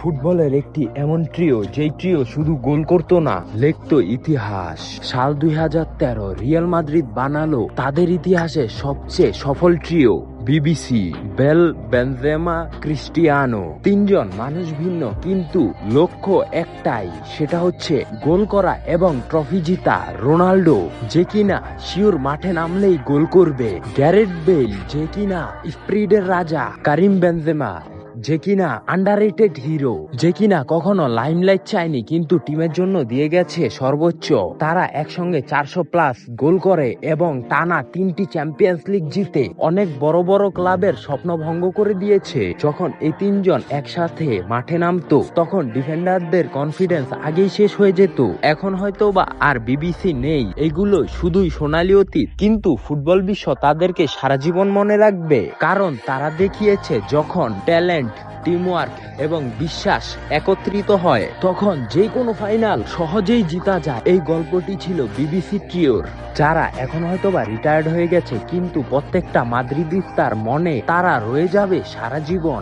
ফুটবলের একটি এমন ট্রিও যেই ট্রিও শুধু গোল করতো না, লিখতো ইতিহাস। সাল 2013 রিয়াল মাদ্রিদ বানালো তাদের ইতিহাসে সবচেয়ে সফল trio. BBC, Bale, Benzema, Cristiano. তিনজন মানুষ ভিন্ন কিন্তু লক্ষ্য একটাই, সেটা হচ্ছে গোল করা এবং ট্রফি জিতা। রোনাল্ডো, যে কিনা শিওর মাঠে নামলেই গোল করবে। গ্যারেথ বেল, যে কিনা স্পিরিটের রাজা। কারিম বেনজেমা, যে কিনা আন্ডাররেটেড হিরো, যে কিনা কখনো লাইমলাইট চায়নি কিন্তু টিমের জন্য দিয়ে গেছে সর্বোচ্চ। তারা একসঙ্গে 400+ গোল করে এবং টানা 3টি চ্যাম্পিয়ন্স লিগ জিতে অনেক বড় বড় ক্লাবের স্বপ্ন ভঙ্গ করে দিয়েছে। যখন এই তিনজন একসাথে মাঠে নামতো তখন ডিফেন্ডারদের কনফিডেন্স আগেই শেষ হয়ে যেত। এখন হয়তো বা আর বিবিসি নেই, এগুলো শুধুই সোনালী অতীত, কিন্তু ফুটবল বিশ্ব তাদেরকে সারা জীবন মনে রাখবে, কারণ তারা দেখিয়েছে যখন ট্যালেন্ট, টিমওয়ার্ক এবং বিশ্বাস একত্রিত হয় তখন যে কোনো ফাইনাল সহজেই জিতা যায়। এই গল্পটি ছিল বিবিসি ট্রিওর, যারা এখন হয়তোবা রিটায়ার্ড হয়ে গেছে, কিন্তু প্রত্যেকটা মাদ্রিদিস্তার মনে তারা রয়ে যাবে সারা জীবন।